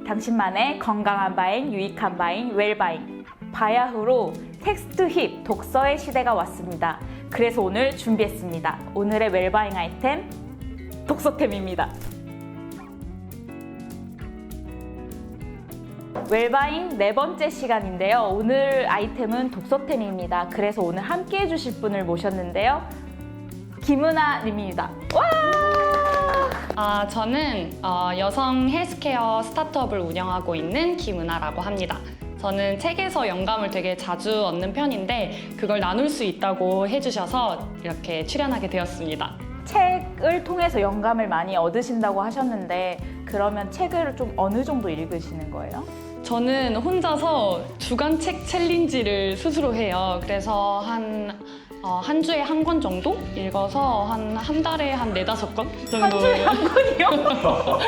당신만의 건강한 바잉, 유익한 바잉, 웰바잉. 바야흐로 텍스트 힙 독서의 시대가 왔습니다. 그래서 오늘 준비했습니다. 오늘의 웰바잉 아이템, 독서템입니다. 웰바잉 네 번째 시간인데요. 오늘 아이템은 독서템입니다. 그래서 오늘 함께 해주실 분을 모셨는데요. 김은아 님입니다. 와! 저는 여성 헬스케어 스타트업을 운영하고 있는 김은아라고 합니다. 저는 책에서 영감을 되게 자주 얻는 편인데 그걸 나눌 수 있다고 해주셔서 이렇게 출연하게 되었습니다. 책을 통해서 영감을 많이 얻으신다고 하셨는데 그러면 책을 좀 어느 정도 읽으시는 거예요? 저는 혼자서 주간 책 챌린지를 스스로 해요. 그래서 한 주에 한 권 정도 읽어서 한 달에 한 4-5권 정도. 한 주에 한 권이요?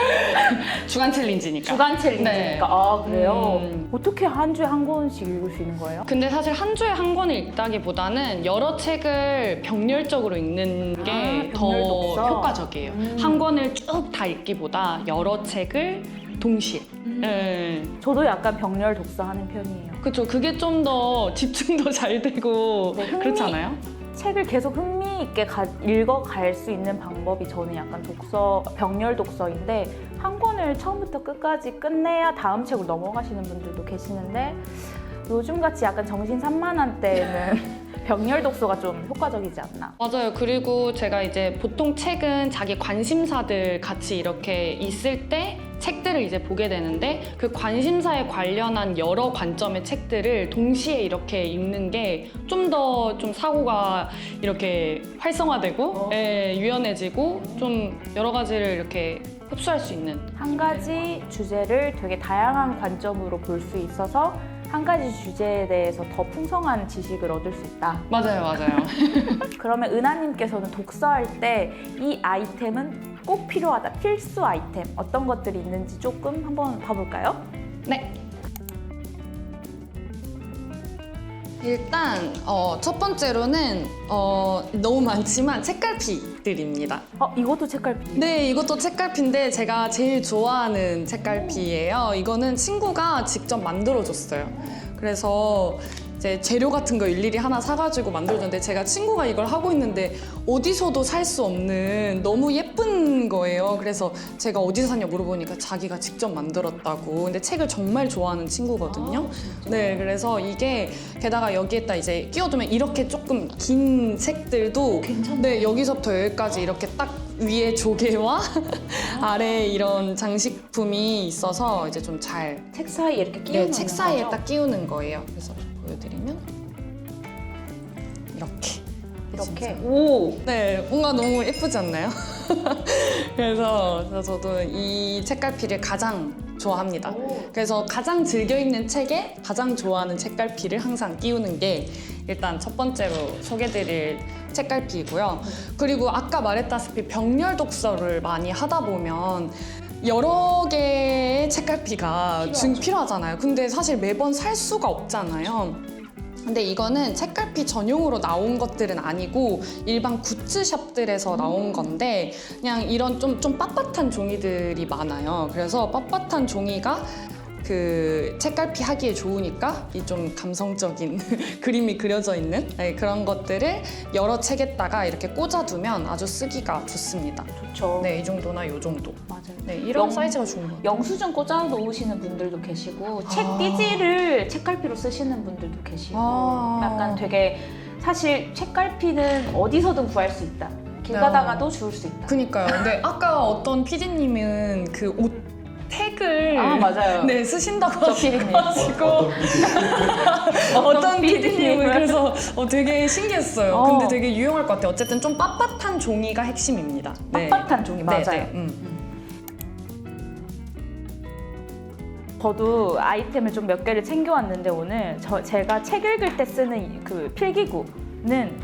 주간 챌린지니까. 주간 챌린지니까. 네. 아, 그래요? 어떻게 한 주에 한 권씩 읽을 수 있는 거예요? 근데 사실 한 주에 한 권을 읽다기보다는 여러 책을 병렬적으로 읽는 게 더 병렬 독서? 효과적이에요. 한 권을 쭉 다 읽기보다 여러 책을 동시에. 네. 저도 약간 병렬 독서하는 편이에요. 그렇죠. 그게 좀 더 집중도 잘 되고 네, 그렇지 않아요? 책을 계속 흥미있게 읽어갈 수 있는 방법이 저는 약간 병렬 독서인데 한 권을 처음부터 끝까지 끝내야 다음 책으로 넘어가시는 분들도 계시는데 요즘같이 약간 정신 산만한 때는 병렬 독서가 좀 효과적이지 않나. 맞아요. 그리고 제가 이제 보통 책은 자기 관심사들 같이 이렇게 있을 때 책들을 이제 보게 되는데 그 관심사에 관련한 여러 관점의 책들을 동시에 이렇게 읽는 게 좀 더 좀 사고가 이렇게 활성화되고 유연해지고 좀 여러 가지를 이렇게 흡수할 수 있는 한 가지 주제를 되게 다양한 관점으로 볼 수 있어서 한 가지 주제에 대해서 더 풍성한 지식을 얻을 수 있다. 맞아요. 그러면 은하님께서는 독서할 때 이 아이템은 꼭 필요하다, 필수 아이템 어떤 것들이 있는지 조금 한번 봐볼까요? 네. 일단 첫 번째로는 너무 많지만 책갈피들입니다. 이것도 책갈피. 네, 이것도 책갈피인데 제가 제일 좋아하는 책갈피예요. 이거는 친구가 직접 만들어줬어요. 그래서 이제 재료 같은 거 일일이 하나 사가지고 만들어줬는데 제가 친구가 이걸 하고 있는데 어디서도 살 수 없는 너무 예쁜 거예요. 그래서 제가 어디서 샀냐 물어보니까 자기가 직접 만들었다고. 근데 책을 정말 좋아하는 친구거든요. 네, 그래서 이게 게다가 여기에다 이제 끼워두면 이렇게 조금 긴 책들도 네, 여기서부터 여기까지 이렇게 딱 위에 조개와 아래에 이런 장식품이 있어서 이제 좀 잘 책 사이에 이렇게 끼우는 네, 책 사이에 거죠? 딱 끼우는 거예요. 그래서 보여드리면 이렇게. 오! 네, 뭔가 너무 예쁘지 않나요? 그래서 저도 이 책갈피를 가장 좋아합니다. 그래서 가장 즐겨 읽는 책에 가장 좋아하는 책갈피를 항상 끼우는 게 일단 첫 번째로 소개드릴 책갈피이고요. 그리고 아까 말했다시피 병렬 독서를 많이 하다 보면 여러 개의 책갈피가 필요하잖아요. 근데 사실 매번 살 수가 없잖아요. 근데 이거는 책갈피 전용으로 나온 것들은 아니고 일반 굿즈샵들에서 나온 건데 그냥 이런 좀 빳빳한 종이들이 많아요. 그래서 빳빳한 종이가 그 책갈피 하기에 좋으니까 이 좀 감성적인 그림이 그려져 있는 그런 것들을 여러 책에다가 이렇게 꽂아두면 아주 쓰기가 좋습니다. 좋죠. 네, 이 정도나 이 정도. 맞아요. 네, 이런 사이즈가 좋은 것 같아요. 영수증 꽂아 놓으시는 분들도 계시고 책 띠지를 책갈피로 쓰시는 분들도 계시고 약간 되게 사실 책갈피는 어디서든 구할 수 있다. 길 가다가도 주울 수 있다. 그니까요. 근데 아까 어떤 PD님은 그 옷 택을 맞아요. 네, 쓰신다고 저 PD님. 하시고 어떤 PD님은 그래서 되게 신기했어요. 근데 되게 유용할 것 같아요. 어쨌든 좀 빳빳한 종이가 핵심입니다. 네. 빳빳한 종이 맞아요. 네. 저도 아이템을 좀 몇 개를 챙겨왔는데 오늘 제가 책 읽을 때 쓰는 그 필기구는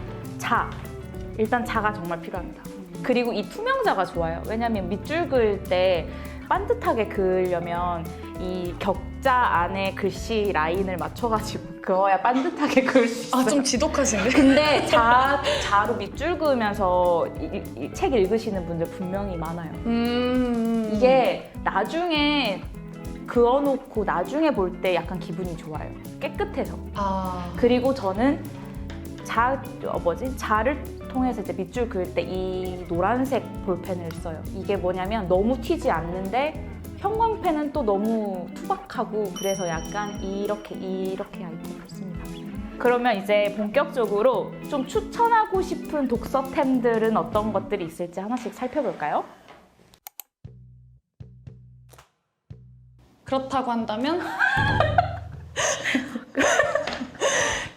일단 자가 정말 필요합니다. 그리고 이 투명자가 좋아요. 왜냐하면 밑줄 그을 때 반듯하게 그으려면 이 격자 안에 글씨 라인을 맞춰가지고 그어야 반듯하게 그을 수 있어요. 좀 지독하신데? 근데 자로 밑줄 그으면서 이 책 읽으시는 분들 분명히 많아요. 이게 나중에 그어놓고 나중에 볼 때 약간 기분이 좋아요. 깨끗해서. 아, 그리고 저는 자를 통해서 이제 밑줄 그을 때 이 노란색 볼펜을 써요. 이게 뭐냐면 너무 튀지 않는데 형광펜은 또 너무 투박하고 그래서 약간 이렇게 아이템을 씁니다. 그러면 이제 본격적으로 좀 추천하고 싶은 독서템들은 어떤 것들이 있을지 하나씩 살펴볼까요? 그렇다고 한다면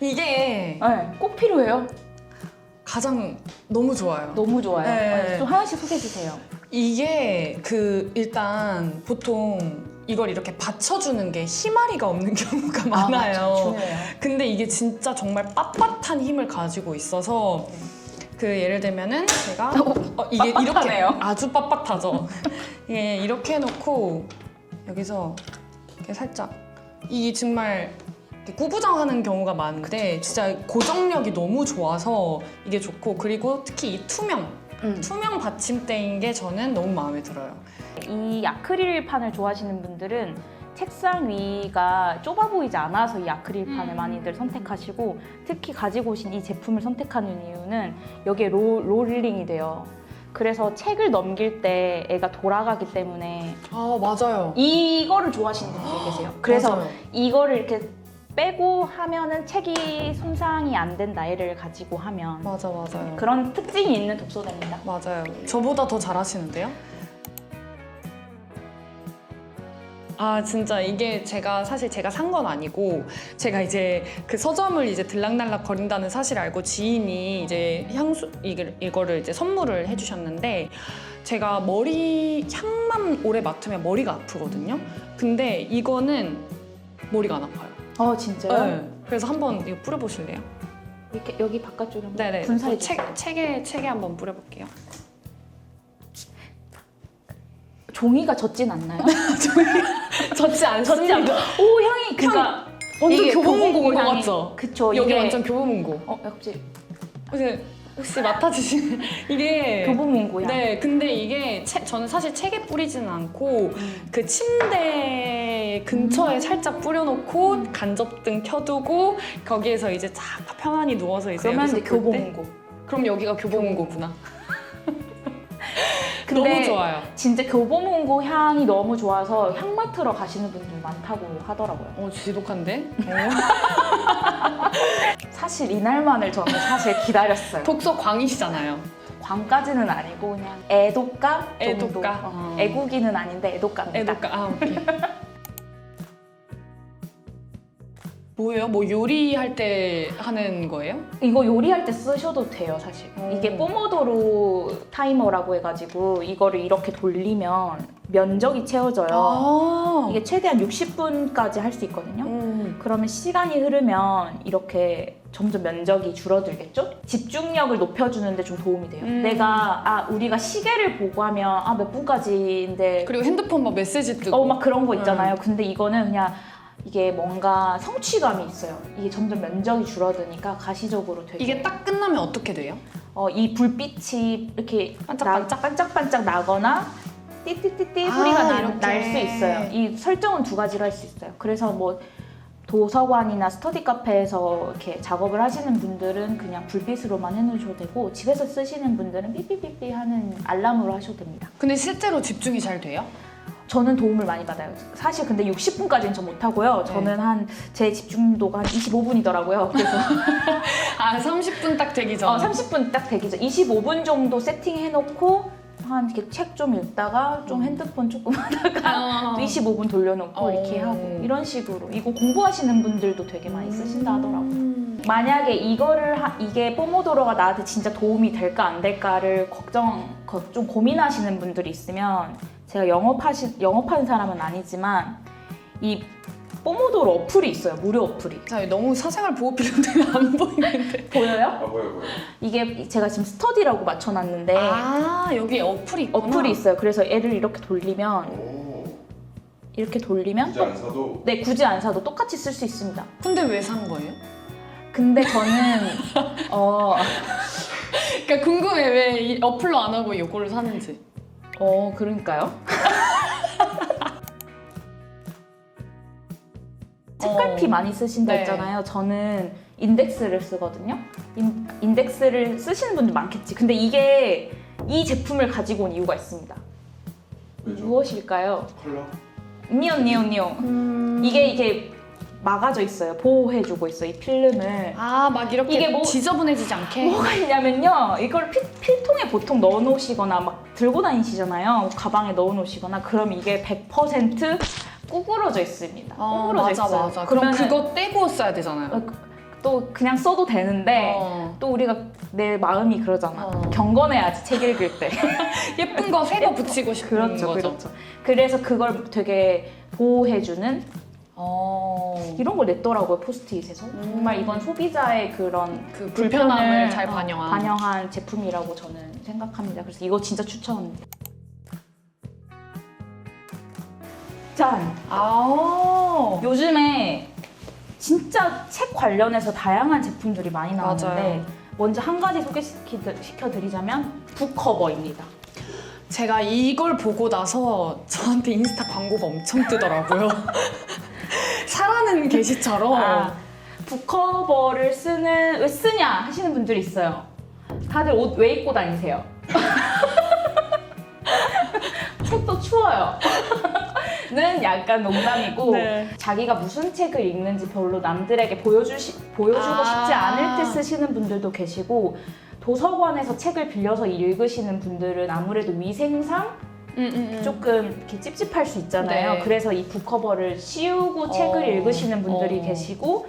이게 네, 꼭 필요해요. 가장 너무 좋아요. 너무 좋아요. 네. 좀 하나씩 소개해 주세요. 이게 일단 보통 이걸 이렇게 받쳐주는 게 희마리가 없는 경우가 많아요. 중요해요. 근데 이게 진짜 정말 빳빳한 힘을 가지고 있어서 그 예를 들면은 제가 이게 빳빳하네요. 이렇게 아주 빳빳하죠. 예, 이렇게 해놓고 여기서 이렇게 살짝 이 정말 이렇게 구부정하는 경우가 많은데 진짜 고정력이 너무 좋아서 이게 좋고 그리고 특히 이 투명 받침대인 게 저는 너무 마음에 들어요. 이 아크릴판을 좋아하시는 분들은 책상 위가 좁아 보이지 않아서 이 아크릴판을 많이들 선택하시고 특히 가지고 오신 이 제품을 선택하는 이유는 여기에 롤링이 돼요. 그래서 책을 넘길 때 애가 돌아가기 때문에 아, 맞아요. 이거를 좋아하시는 분들이 계세요. 그래서 맞아요. 이거를 이렇게 빼고 하면은 책이 손상이 안 된다, 애를 가지고 하면. 맞아요. 그런 특징이 있는 독서대입니다. 맞아요. 저보다 더 잘하시는데요? 아, 진짜 이게 사실 제가 산 건 아니고 제가 이제 그 서점을 이제 들락날락 거린다는 사실을 알고 지인이 이제 이거를 이제 선물을 해주셨는데 제가 향만 오래 맡으면 머리가 아프거든요. 근데 이거는 머리가 안 아파요. 진짜요? 네. 그래서 한번 이거 뿌려보실래요? 이렇게 여기 바깥쪽에 한번 네네. 분사해 책, 주세요. 책에 한번 뿌려볼게요. 종이가 젖진 않나요? 젖지 않습니다. 오, 향이 그러니까 완전 이게 교보문고 향이- 같죠? 그쵸. 여기 이게 완전 교보문고. 역시 혹시 맡아주시는 이게 교보문고 향. 네, 근데 이게 저는 사실 책에 뿌리지는 않고 그 침대 근처에 살짝 뿌려놓고 간접등 켜두고 거기에서 이제 쫙 편안히 누워서 이제 그러면 여기서 이제 볼 때? 교보문고. 그럼 여기가 교보문고구나. 근데 너무 좋아요. 진짜 교보문고 향이 너무 좋아서 향 맡으러 가시는 분들 많다고 하더라고요. 지독한데? 사실 이날만을 저는 사실 기다렸어요. 독서 광이시잖아요. 광까지는 아니고 그냥 애독가 정도. 애독가? 애국이는 아닌데 애독가입니다. 애독가. 오케이. 뭐예요? 뭐 요리할 때 하는 거예요? 이거 요리할 때 쓰셔도 돼요, 사실. 이게 포모도로 타이머라고 해가지고 이거를 이렇게 돌리면 면적이 채워져요. 이게 최대한 60분까지 할 수 있거든요. 그러면 시간이 흐르면 이렇게 점점 면적이 줄어들겠죠? 집중력을 높여주는데 좀 도움이 돼요. 우리가 시계를 보고 하면 몇 분까지인데 그리고 핸드폰 막 메시지 뜨고 막 그런 거 있잖아요. 근데 이거는 그냥 이게 뭔가 성취감이 있어요. 이게 점점 면적이 줄어드니까 가시적으로 되게 이게 딱 끝나면 어떻게 돼요? 이 불빛이 이렇게 반짝반짝 나거나 띠띠띠띠 소리가 이렇게. 날 수 있어요. 이 설정은 두 가지로 할 수 있어요. 그래서 뭐 도서관이나 스터디 카페에서 이렇게 작업을 하시는 분들은 그냥 불빛으로만 해놓으셔도 되고 집에서 쓰시는 분들은 삐삐삐삐 하는 알람으로 하셔도 됩니다. 근데 실제로 집중이 잘 돼요? 저는 도움을 많이 받아요. 사실 근데 60분까지는 저 못하고요. 저는 제 집중도가 한 25분이더라고요. 그래서 30분 딱 되기 전. 30분 딱 되기 전 25분 정도 세팅해놓고 한 이렇게 책 좀 읽다가 좀 핸드폰 조금 하다가 또 25분 돌려놓고 이렇게 하고 이런 식으로 이거 공부하시는 분들도 되게 많이 쓰신다 하더라고요. 만약에 이게 포모도로가 나한테 진짜 도움이 될까 안 될까를 좀 고민하시는 분들이 있으면 제가 영업하는 사람은 아니지만 이 포모도로 어플이 있어요. 무료 어플이. 너무 사생활 보호 필요인데 안 보이는데. 보여요? 보여요. 이게 제가 지금 스터디라고 맞춰놨는데 여기 어플이 있구나. 어플이 있어요. 그래서 애를 이렇게 돌리면 굳이 안 사도 네, 굳이 안 사도 똑같이 쓸 수 있습니다. 근데 왜 산 거예요? 근데 저는 그러니까 궁금해. 왜 이 어플로 안 하고 이거를 사는지. 그러니까요. 책갈피 많이 쓰신다 네. 했잖아요. 저는 인덱스를 쓰거든요. 인덱스를 쓰시는 분들 많겠지. 근데 이게 이 제품을 가지고 온 이유가 있습니다. 왜죠? 무엇일까요? 컬러? 니오. 이게 막아져 있어요. 보호해주고 있어요. 이 필름을. 막 이렇게 이게 뭐- 지저분해지지 않게. 뭐가 있냐면요. 이걸 필통에 보통 넣어놓으시거나 막 들고 다니시잖아요. 가방에 넣어놓으시거나 그럼 이게 100% 구부러져 있습니다. 구부러져 맞아 있어요. 맞아. 그럼 그러면은 그거 떼고 써야 되잖아요. 또 그냥 써도 되는데 또 우리가 내 마음이 그러잖아. 경건해야지 책 읽을 때. 예쁜 거 새 거 붙이고 싶은 그렇죠, 거죠. 그렇죠. 그래서 그걸 되게 보호해주는 이런 걸 냈더라고요, 포스트잇에서. 정말 이건 소비자의 그런 그 불편함을 불편을, 잘 반영한. 반영한 제품이라고 저는 생각합니다. 그래서 이거 진짜 추천합니다. 짠! 요즘에 진짜 책 관련해서 다양한 제품들이 많이 나오는데 맞아요. 먼저 한 가지 소개시켜드리자면 북커버입니다. 제가 이걸 보고 나서 저한테 인스타 광고가 엄청 뜨더라고요. 사라는 게시처럼. 북커버를 왜 쓰냐 하시는 분들이 있어요. 다들 옷 왜 입고 다니세요? 책도 추워요. 는 약간 농담이고 네. 자기가 무슨 책을 읽는지 별로 남들에게 보여주고 싶지 않을 때 쓰시는 분들도 계시고 도서관에서 책을 빌려서 읽으시는 분들은 아무래도 위생상 조금 이렇게 찝찝할 수 있잖아요. 네. 그래서 이 북커버를 씌우고 책을 읽으시는 분들이 계시고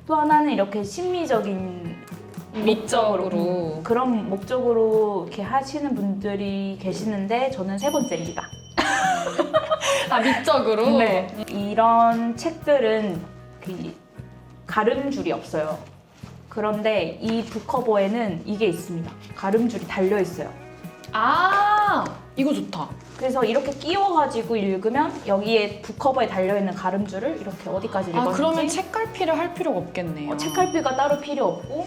또 하나는 이렇게 심미적인 목적으로. 그런 목적으로 이렇게 하시는 분들이 계시는데 저는 세 번째입니다. 미적으로? 네. 이런 책들은 그 가름줄이 없어요. 그런데 이 북커버에는 이게 있습니다. 가름줄이 달려 있어요. 이거 좋다. 그래서 이렇게 끼워가지고 읽으면 여기에 북커버에 달려있는 가름줄을 이렇게 어디까지 읽었는지 그러면 책갈피를 할 필요가 없겠네요. 책갈피가 따로 필요 없고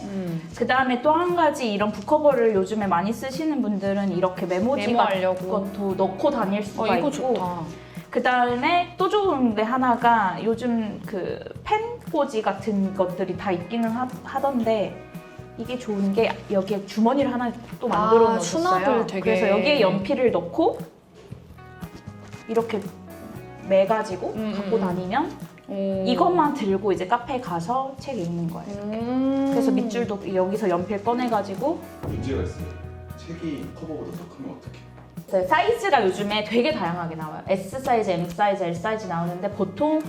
그 다음에 또 한 가지 이런 북커버를 요즘에 많이 쓰시는 분들은 이렇게 메모지 메모하려고. 같은 것도 넣고 다닐 수가 이거 있고 좋다. 그 다음에 또 좋은 데 하나가 요즘 그 펜꽂이 같은 것들이 다 있기는 하던데 이게 좋은 게 여기에 주머니를 하나 또 만들어 수납을 놓으셨어요. 되게. 그래서 여기에 연필을 넣고 이렇게 매가지고 갖고 다니면 이것만 들고 이제 카페에 가서 책 읽는 거예요. 그래서 밑줄도 여기서 연필 꺼내가지고 문제가 있어요. 책이 커버보다 더 크면 어떡해? 사이즈가 요즘에 되게 다양하게 나와요. S 사이즈, M 사이즈, L 사이즈 나오는데 보통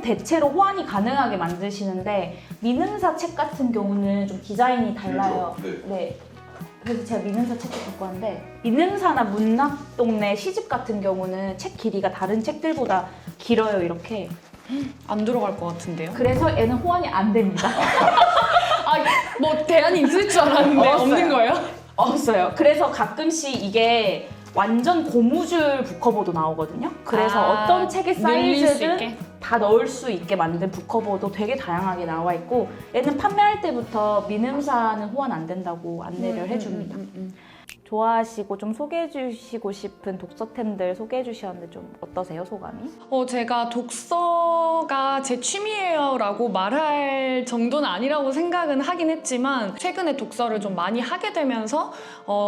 대체로 호환이 가능하게 만드시는데 미능사 책 같은 경우는 좀 디자인이 달라요. 그렇죠. 네. 그래서 제가 미능사 책도 갖고 왔는데 미능사나 문학동네 시집 같은 경우는 책 길이가 다른 책들보다 길어요, 이렇게. 안 들어갈 것 같은데요? 그래서 얘는 호환이 안 됩니다. 뭐 대안이 있을 줄 알았는데 없어요. 없는 거예요? 없어요. 그래서 가끔씩 이게 완전 고무줄 북커버도 나오거든요. 그래서 어떤 책의 늘릴 수 사이즈든 있게? 다 넣을 수 있게 만든 북커버도 되게 다양하게 나와 있고 얘는 판매할 때부터 미능사는 호환 안 된다고 안내를 해줍니다. 좋아하시고 좀 소개해 주시고 싶은 독서템들 소개해 주셨는데 좀 어떠세요, 소감이? 제가 독서가 제 취미예요라고 말할 정도는 아니라고 생각은 하긴 했지만 최근에 독서를 좀 많이 하게 되면서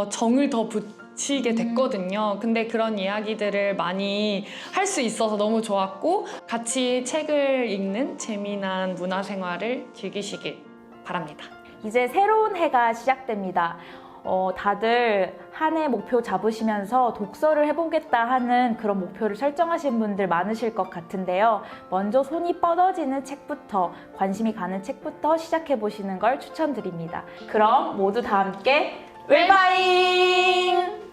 정을 더 붙이게 됐거든요. 근데 그런 이야기들을 많이 할 수 있어서 너무 좋았고 같이 책을 읽는 재미난 문화생활을 즐기시길 바랍니다. 이제 새로운 해가 시작됩니다. 다들 한 해 목표 잡으시면서 독서를 해보겠다 하는 그런 목표를 설정하신 분들 많으실 것 같은데요. 먼저 손이 뻗어지는 책부터, 관심이 가는 책부터 시작해보시는 걸 추천드립니다. 그럼 모두 다 함께 웰바잉!